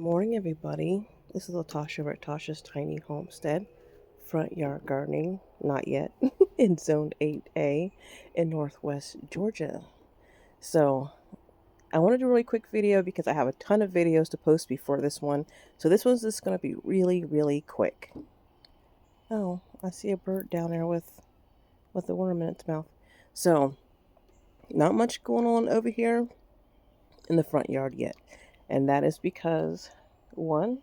Morning, everybody. This is Latasha over at Tasha's Tiny Homestead, front yard gardening, not yet, in Zone 8A in Northwest Georgia. So, I want to do a really quick video because I have a ton of videos to post before this one. So, this one's just going to be really, really quick. Oh, I see a bird down there with a worm in its mouth. So, not much going on over here in the front yard yet. And that is because, one,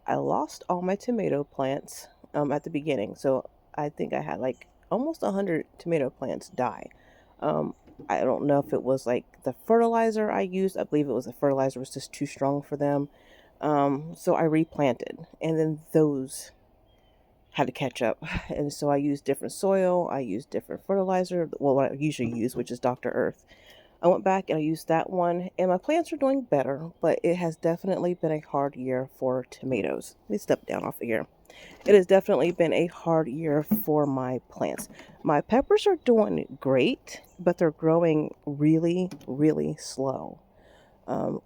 I lost all my tomato plants at the beginning. So I think I had like almost 100 tomato plants die. Um, I don't know if it was like the fertilizer I used. I believe it was the fertilizer was just too strong for them. So I replanted, and then those had to catch up. And so I used different soil. I used different fertilizer. Well, what I usually use, which is Dr. Earth. I went back and I used that one, and my plants are doing better, but it has definitely been a hard year for tomatoes. Let me step down off of here. It has definitely been a hard year for my plants. My peppers are doing great, but they're growing really, really slow.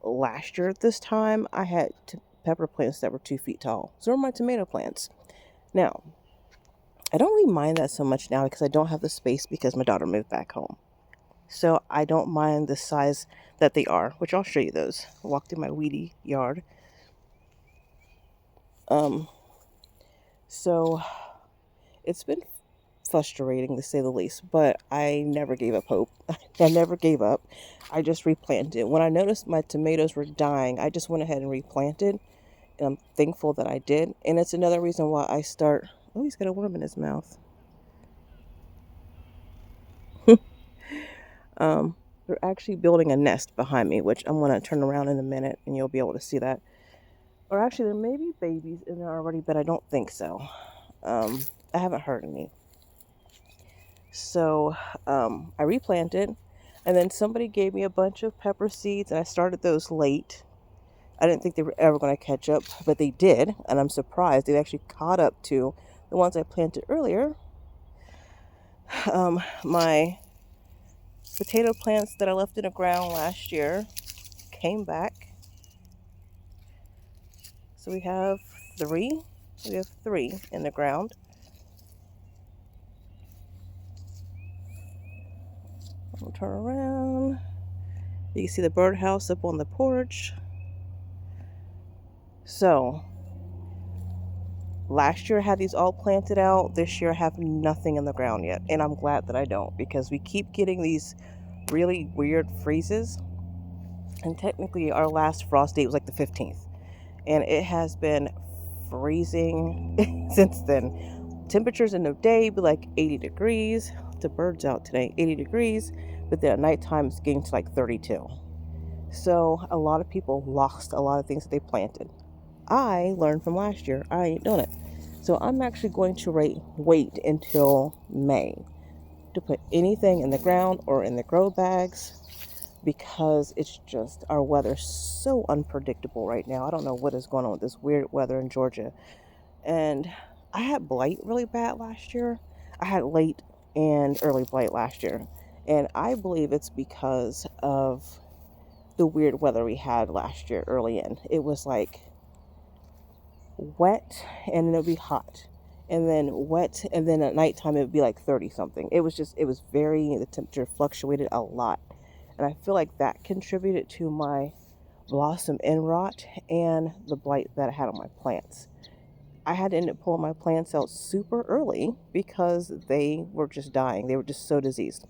Last year at this time, I had pepper plants that were 2 feet tall. So are my tomato plants. Now, I don't really mind that so much now because I don't have the space because my daughter moved back home. So I don't mind the size that they are, which I'll show you those. I'll walk through my weedy yard. Um, so it's been frustrating to say the least, but I never gave up hope. I never gave up. I just replanted. When I noticed my tomatoes were dying, I just went ahead and replanted. And I'm thankful that I did. And it's another reason why I start. Oh, he's got a worm in his mouth. They're actually building a nest behind me, which I'm going to turn around in a minute and you'll be able to see that. Or actually, there may be babies in there already, but I don't think so. I haven't heard any. So I replanted, and then somebody gave me a bunch of pepper seeds, and I started those late. I didn't think they were ever going to catch up, but they did, and I'm surprised they actually caught up to the ones I planted earlier. My potato plants that I left in the ground last year came back. So we have three. We have three in the ground. I'll turn around. You can see the birdhouse up on the porch. So, last year I had these all planted out. This year I have nothing in the ground yet. And I'm glad that I don't because we keep getting these really weird freezes. And technically, our last frost date was like the 15th. And it has been freezing since then. Temperatures in the day be like 80 degrees. The bird's out today, 80 degrees. But then at nighttime, it's getting to like 32. So a lot of people lost a lot of things that they planted. I learned from last year. I ain't doing it. So I'm actually going to wait until May to put anything in the ground or in the grow bags because it's just our weather's so unpredictable right now. I don't know what is going on with this weird weather in Georgia. And I had blight really bad last year. I had late and early blight last year. And I believe it's because of the weird weather we had last year early in. It was like wet and then it would be hot. And then wet and then at nighttime it would be like 30 something. It was the temperature fluctuated a lot. And I feel like that contributed to my blossom end rot and the blight that I had on my plants. I had to end up pulling my plants out super early because they were just dying. They were just so diseased.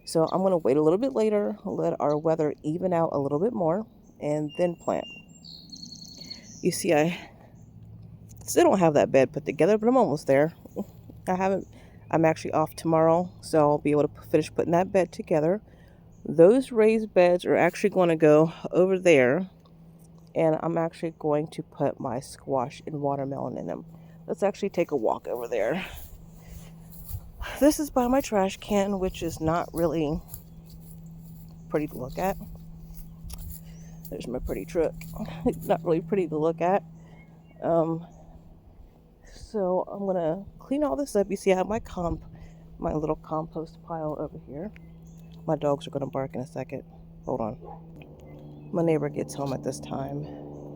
So I'm going to wait a little bit later, let our weather even out a little bit more, and then plant. You see, I still don't have that bed put together, but I'm almost there. I'm actually off tomorrow, so I'll be able to finish putting that bed together. Those raised beds are actually going to go over there, and I'm actually going to put my squash and watermelon in them. Let's actually take a walk over there. This is by my trash can, which is not really pretty to look at. There's my pretty truck. Not really pretty to look at. So I'm gonna clean all this up. You see, I have my little compost pile over here. My dogs are gonna bark in a second. Hold on. My neighbor gets home at this time.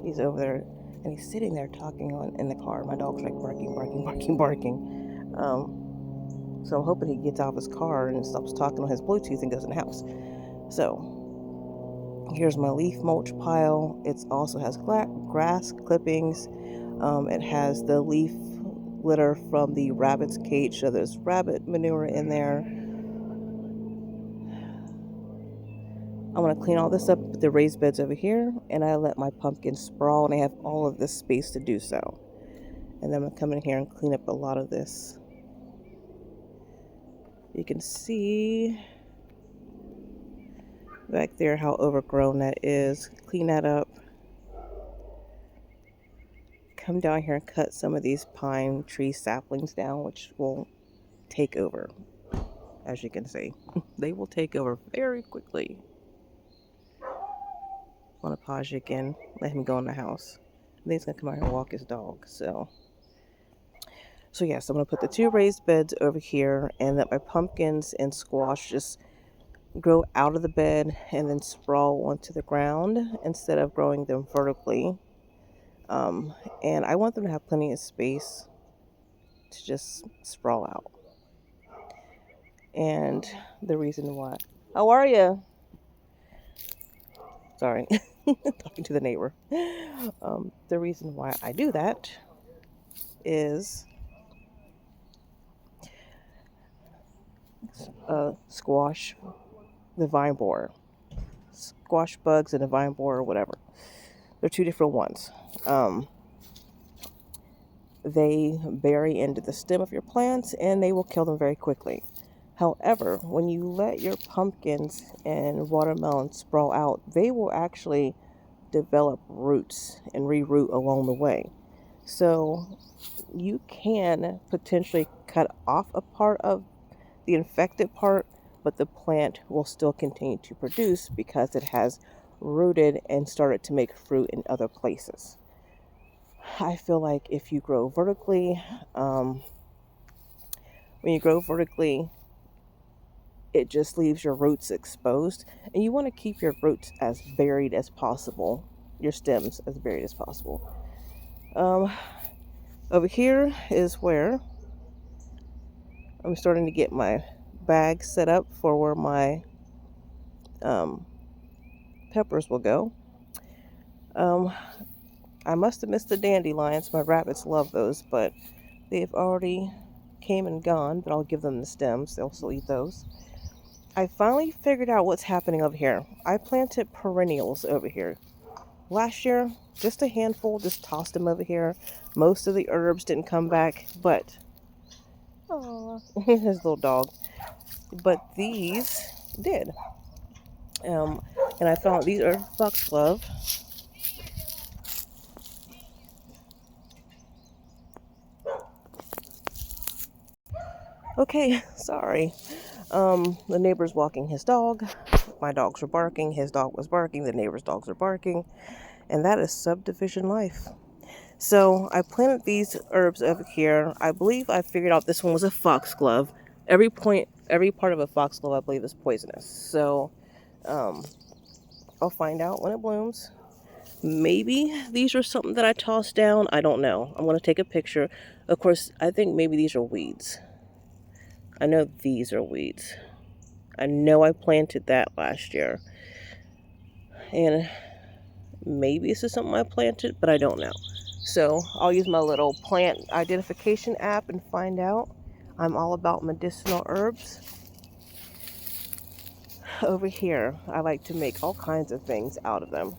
He's over there, and he's sitting there talking in the car. My dog's like barking, barking, barking, barking. So I'm hoping he gets out of his car and stops talking on his Bluetooth and goes in the house. So here's my leaf mulch pile. It also has grass clippings. It has the leaf litter from the rabbit's cage, so there's rabbit manure in there. I'm going to clean all this up with the raised beds over here, and I let my pumpkins sprawl, and I have all of this space to do so. And then I'm going to come in here and clean up a lot of this. You can see back there how overgrown that is. Clean that up. Come down here and cut some of these pine tree saplings down, which will take over. As you can see, they will take over very quickly. I want to pause you again, let him go in the house. I think he's gonna come out here and walk his dog. So yes, I'm gonna put the 2 raised beds over here, and let my pumpkins and squash just grow out of the bed and then sprawl onto the ground instead of growing them vertically. And I want them to have plenty of space to just sprawl out. And the reason why, how are you? Sorry, talking to the neighbor. The reason why I do that is squash, the vine borer. Squash bugs and the vine borer, or whatever. They're 2 different ones. They bury into the stem of your plants and they will kill them very quickly. However, when you let your pumpkins and watermelons sprawl out, they will actually develop roots and reroot along the way. So you can potentially cut off a part of the infected part, but the plant will still continue to produce because it has rooted and started to make fruit in other places. I feel like if you grow vertically, when you grow vertically, it just leaves your roots exposed, and you want to keep your roots as buried as possible, your stems as buried as possible. Over here is where I'm starting to get my bag set up for where my peppers will go. I must have missed the dandelions. My rabbits love those, but they've already came and gone, but I'll give them the stems. They'll still eat those. I finally figured out what's happening over here. I planted perennials over here. Last year, just a handful, just tossed them over here. Most of the herbs didn't come back, but his little dog. But these did. And I found these are foxglove. Okay, sorry. The neighbor's walking his dog. My dogs were barking. His dog was barking. The neighbor's dogs are barking. And that is subdivision life. So I planted these herbs over here. I believe I figured out this one was a foxglove. Every part of a foxglove, I believe, is poisonous. So I'll find out when it blooms. Maybe these are something that I tossed down. I don't know. I'm going to take a picture. Of course, I think maybe these are weeds. I know these are weeds. I know I planted that last year. And maybe this is something I planted, but I don't know. So I'll use my little plant identification app and find out. I'm all about medicinal herbs. Over here, I like to make all kinds of things out of them.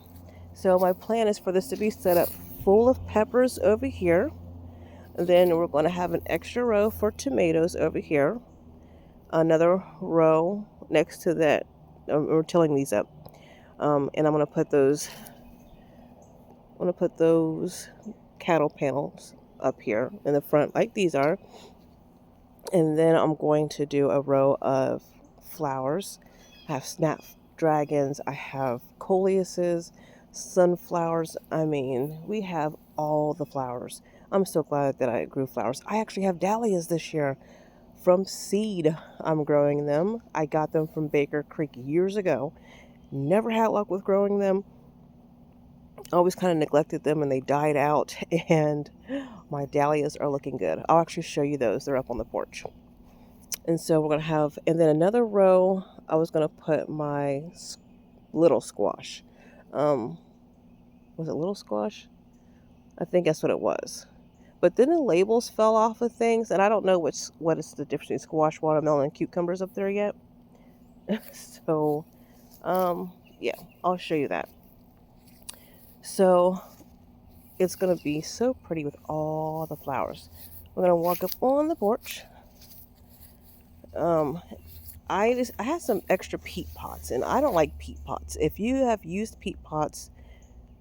So my plan is for this to be set up full of peppers over here. And then we're going to have an extra row for tomatoes over here. Another row next to that. We're tilling these up. And I'm going to put those cattle panels up here in the front like these are. And then I'm going to do a row of flowers. I have snapdragons, I have coleuses, sunflowers. I mean, we have all the flowers. I'm so glad that I grew flowers. I actually have dahlias this year from seed. I'm growing them. I got them from Baker Creek years ago. Never had luck with growing them. I always kind of neglected them and they died out, and my dahlias are looking good. I'll actually show you those. They're up on the porch. And so we're going to have, and then another row, I was going to put my little squash. Was it little squash? I think that's what it was. But then the labels fell off of things, and I don't know what is the difference between squash, watermelon, and cucumbers up there yet. So, yeah, I'll show you that. So it's gonna be so pretty with all the flowers. We're gonna walk up on the porch. I had some extra peat pots, and I don't like peat pots. If you have used peat pots,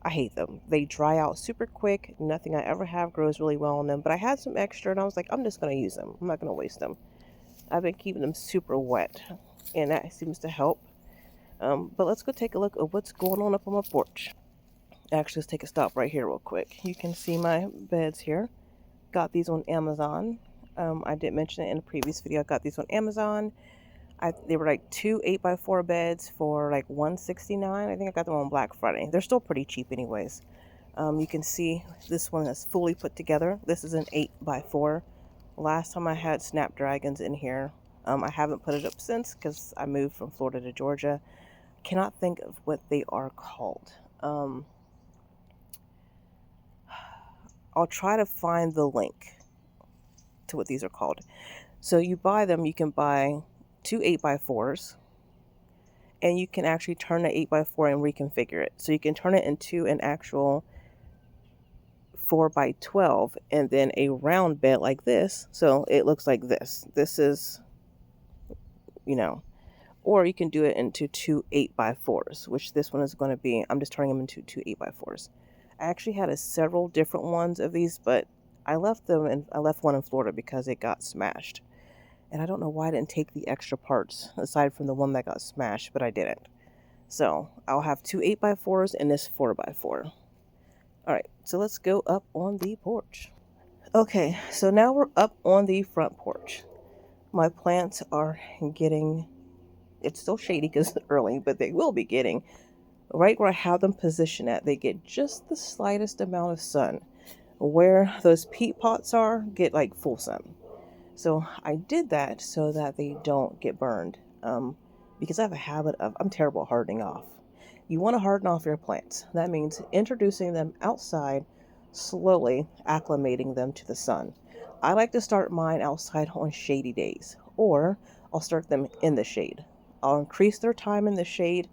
I hate them. They dry out super quick. Nothing I ever have grows really well on them. But I had some extra, and I was like, I'm just gonna use them. I'm not gonna waste them. I've been keeping them super wet, and that seems to help. But let's go take a look at what's going on up on my porch. Actually, let's take a stop right here real quick. You can see my beds here. Got these on Amazon. I did mention it in a previous video. I got these on Amazon. They were like 2 8x4 beds for like $169. I think I got them on Black Friday. They're still pretty cheap anyways. You can see this one is fully put together. This is an 8x4. Last time I had snapdragons in here. I haven't put it up since because I moved from Florida to Georgia. Cannot think of what they are called. I'll try to find the link to what these are called. So you buy them, you can buy 2 8x4s, and you can actually turn the 8x4 and reconfigure it. So you can turn it into an actual 4x12 and then a round bed like this. So it looks like this. This is, or you can do it into 2 8x4s, which this one is going to be. I'm just turning them into 2 8x4s. I actually had several different ones of these, but I left them, and I left one in Florida because it got smashed. And I don't know why I didn't take the extra parts aside from the one that got smashed, but I didn't. So I'll have 2 8x4s and this 4x4. All right, so let's go up on the porch. Okay, so now we're up on the front porch. My plants are getting, it's still shady because it's early, but they will be getting right where I have them positioned at. They get just the slightest amount of sun. Where those peat pots are, get like full sun. So I did that so that they don't get burned. Because I have a habit of, I'm terrible at hardening off. You want to harden off your plants. That means introducing them outside, slowly acclimating them to the sun. I like to start mine outside on shady days, or I'll start them in the shade. I'll increase their time in the shade,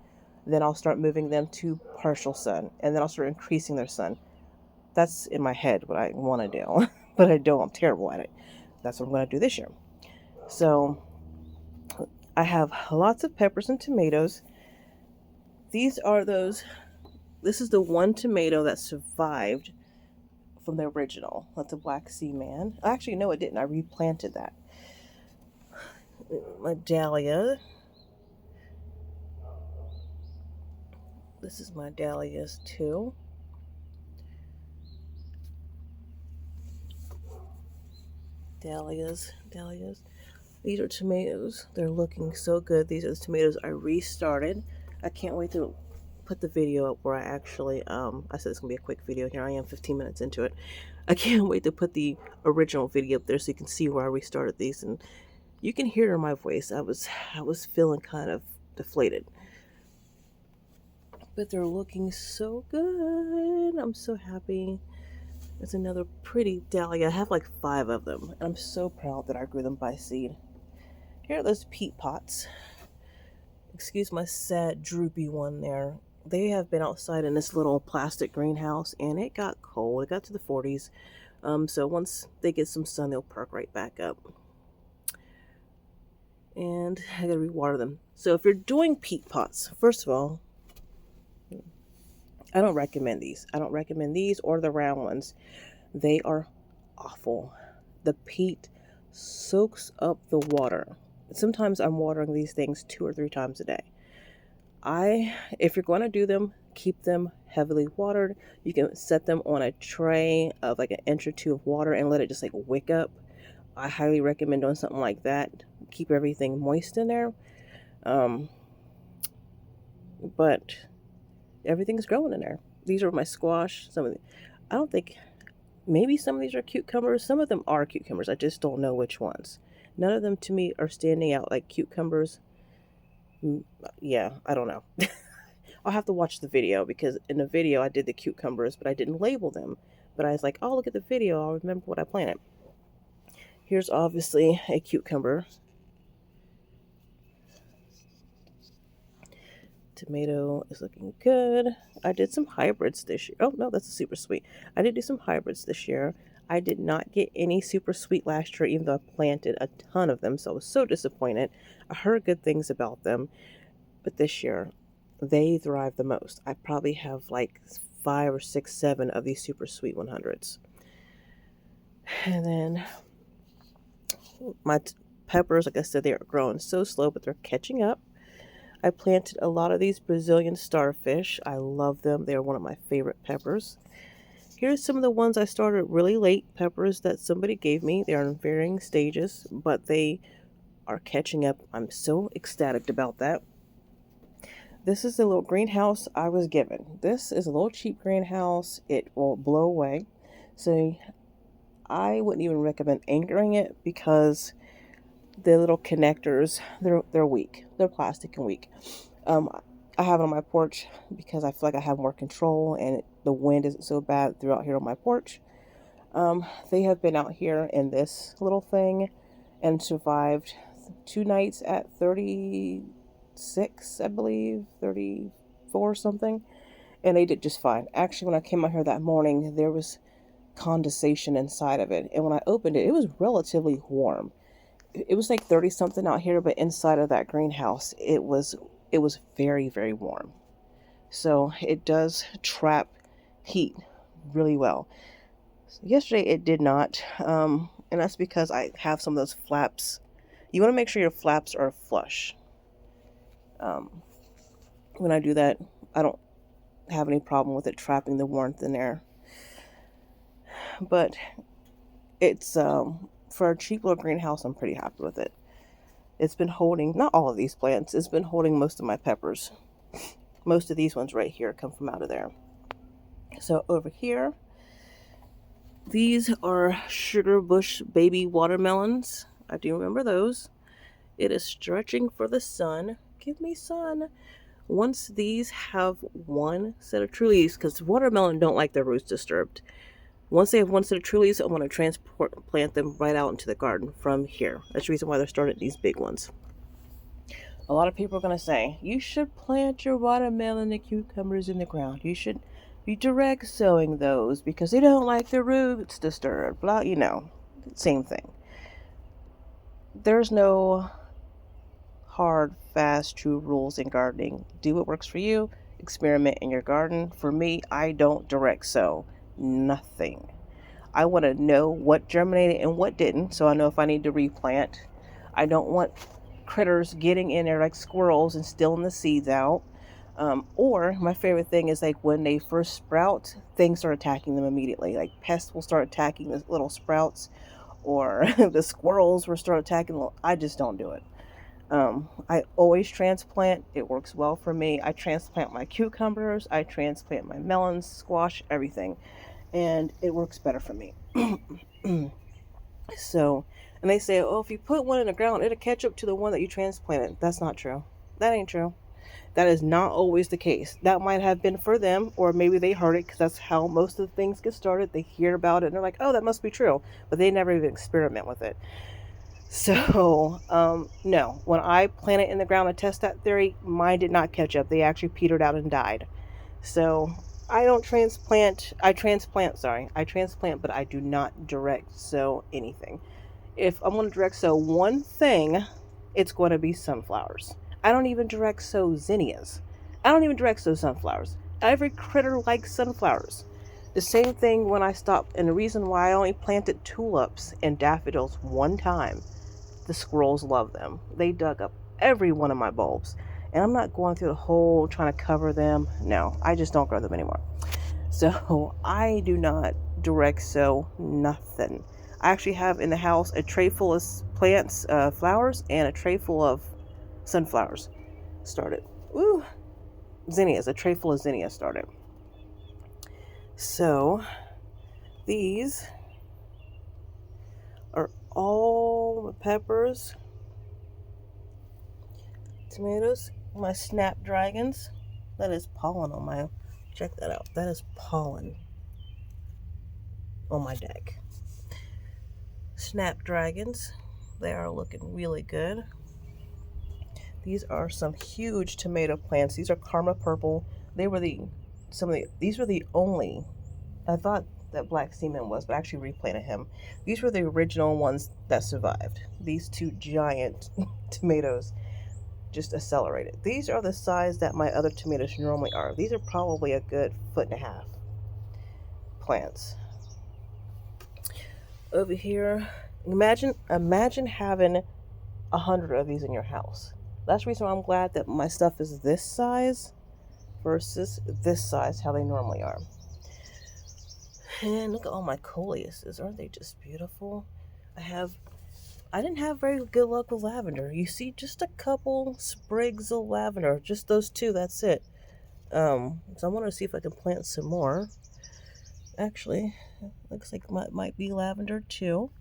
then I'll start moving them to partial sun, and then I'll start increasing their sun. That's in my head what I want to do, but I don't. I'm terrible at it. That's what I'm going to do this year. So I have lots of peppers and tomatoes. These are those, this is the one tomato that survived from the original. That's a Black Sea Man. Actually, no, it didn't. I replanted that. My dahlia. This is my dahlias too. Dahlias. These are tomatoes. They're looking so good. These are the tomatoes I restarted. I can't wait to put the video up where I actually, I said it's going to be a quick video. Here I am 15 minutes into it. I can't wait to put the original video up there so you can see where I restarted these. And you can hear in my voice, I was feeling kind of deflated. But they're looking so good. I'm so happy. It's another pretty dahlia. I have like 5 of them. And I'm so proud that I grew them by seed. Here are those peat pots. Excuse my sad, droopy one there. They have been outside in this little plastic greenhouse, and it got cold. It got to the 40s. So once they get some sun, they'll perk right back up. And I gotta rewater them. So if you're doing peat pots, first of all, I don't recommend these. I don't recommend these or the round ones. They are awful. The peat soaks up the water. Sometimes I'm watering these things 2 or 3 times a day. If you're going to do them, keep them heavily watered. You can set them on a tray of like an inch or 2 of water and let it just like wick up. I highly recommend doing something like that. Keep everything moist in there. But everything's growing in there. These are my squash. I don't think, maybe some of these are cucumbers. Some of them are cucumbers. I just don't know which ones. None of them to me are standing out like cucumbers. Yeah, I don't know. I'll have to watch the video because in the video I did the cucumbers, but I didn't label them. But I was like, oh, look at the video. I'll remember what I planted. Here's obviously a cucumber. Tomato is looking good. I did some hybrids this year. Oh, no, that's a super sweet. I did do some hybrids this year. I did not get any super sweet last year, even though I planted a ton of them, so I was so disappointed. I heard good things about them, but this year, they thrive the most. I probably have like 5 or 6, 7 of these super sweet 100s. And then my peppers, like I said, they are growing so slow, but they're catching up. I planted a lot of these Brazilian starfish. I love them. They're one of my favorite peppers. Here's some of the ones I started really late, peppers that somebody gave me. They are in varying stages, but they are catching up. I'm so ecstatic about that. This is the little greenhouse I was given. This is a little cheap greenhouse. It will blow away. So I wouldn't even recommend anchoring it because the little connectors, they're weak. They're plastic and weak. I have it on my porch because I feel like I have more control and the wind isn't so bad throughout here on my porch. They have been out here in this little thing and survived 2 nights at 36, I believe, 34 something, and they did just fine. Actually, when I came out here that morning, there was condensation inside of it, and when I opened it, it was relatively warm. It was like 30 something out here, but inside of that greenhouse, it was very, very warm. So it does trap heat really well. So yesterday it did not, and that's because I have some of those flaps. You want to make sure your flaps are flush. When I do that, I don't have any problem with it trapping the warmth in there. But it's for a cheap little greenhouse, I'm pretty happy with it. It's been holding, not all of these plants, it's been holding most of my peppers. Most of these ones right here come from out of there. So over here, these are sugar bush baby watermelons. I do remember those. It is stretching for the sun. Give me sun. Once these have one set of true leaves, because watermelon don't like their roots disturbed. Once they have one set of true leaves, I'm going to plant them right out into the garden from here. That's the reason why they're starting these big ones. A lot of people are going to say, you should plant your watermelon and cucumbers in the ground. You should be direct sowing those because they don't like their roots disturbed. Blah, same thing. There's no hard, fast, true rules in gardening. Do what works for you. Experiment in your garden. For me, I don't direct sow. Nothing. I want to know what germinated and what didn't, so I know if I need to replant. I don't want critters getting in there like squirrels and stealing the seeds out. Or my favorite thing is like when they first sprout, things start attacking them immediately. Like pests will start attacking the little sprouts, or the squirrels will start attacking them. I just don't do it. I always transplant. It works well for me. I transplant my cucumbers. I transplant my melons, squash, everything. And it works better for me. So, and they say, oh, if you put one in the ground, it'll catch up to the one that you transplanted. That's not true. That ain't true. That is not always the case. That might have been for them, or maybe they heard it because that's how most of the things get started. They hear about it and they're like, oh, that must be true. But they never even experiment with it. So, no. When I planted in the ground to test that theory, mine did not catch up. They actually petered out and died. So, I don't transplant. I transplant, but I do not direct sow anything. If I'm going to direct sow one thing, it's going to be sunflowers. I don't even direct sow zinnias. I don't even direct sow sunflowers. Every critter likes sunflowers. The same thing when I stopped, and the reason why I only planted tulips and daffodils one time, the squirrels love them. They dug up every one of my bulbs. And I'm not going through the whole trying to cover them. No, I just don't grow them anymore. So I do not direct sow nothing. I actually have in the house a tray full of plants, flowers, and a tray full of sunflowers started. Ooh, zinnias, a tray full of zinnias started. So these are all the peppers, tomatoes, my snapdragons. That is pollen on my, check that out. That is pollen on my deck. Snapdragons, they are looking really good. These are some huge tomato plants. These are Karma Purple. They were these were the only, I thought that Black Seaman was, but I actually replanted him. These were the original ones that survived. These two giant tomatoes just accelerated. These are the size that my other tomatoes normally are. These are probably a good 1.5 foot plants. Over here, imagine having 100 of these in your house. That's the reason why I'm glad that my stuff is this size versus this size, how they normally are. And look at all my coleuses. Aren't they just beautiful? I didn't have very good luck with lavender. You see just a couple sprigs of lavender, just those two, that's it. So I want to see if I can plant some more. Actually, looks like might be lavender too.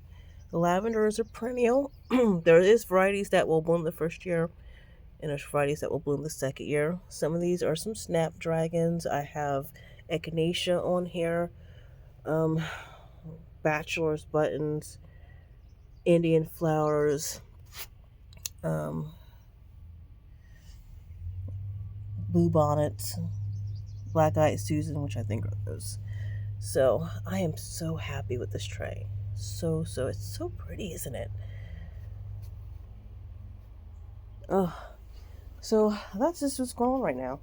The lavender is a perennial. There is varieties that will bloom the first year, and there's varieties that will bloom the second year. Some of these are some snapdragons. I have echinacea on here, bachelor's buttons, Indian flowers, blue bonnets, black-eyed Susan, which I think are those. So I am so happy with this tray. So it's so pretty, isn't it? Oh, so that's just what's going on right now.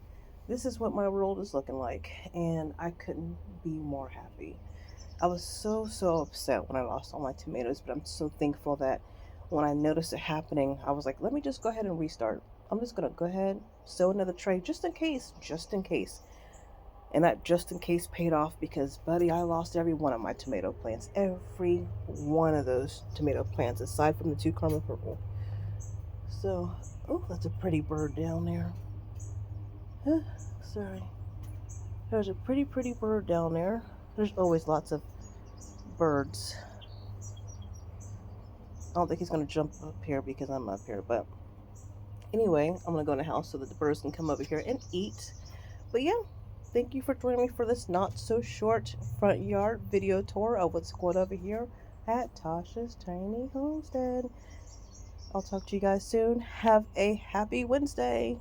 This is what my world is looking like, and I couldn't be more happy. I was so upset when I lost all my tomatoes, but I'm so thankful that when I noticed it happening, I was like, let me just go ahead and restart. I'm just gonna go ahead, sow another tray just in case, just in case. And that just in case paid off because, buddy, I lost every one of my tomato plants. Every one of those tomato plants, aside from the two Karma Purple. So, oh, that's a pretty bird down there. Sorry. There's a pretty bird down there. There's always lots of birds. I don't think he's going to jump up here because I'm up here. But anyway, I'm going to go in the house so that the birds can come over here and eat. But yeah, thank you for joining me for this not so short front yard video tour of what's going over here at Tasha's Tiny Homestead. I'll talk to you guys soon. Have a happy Wednesday.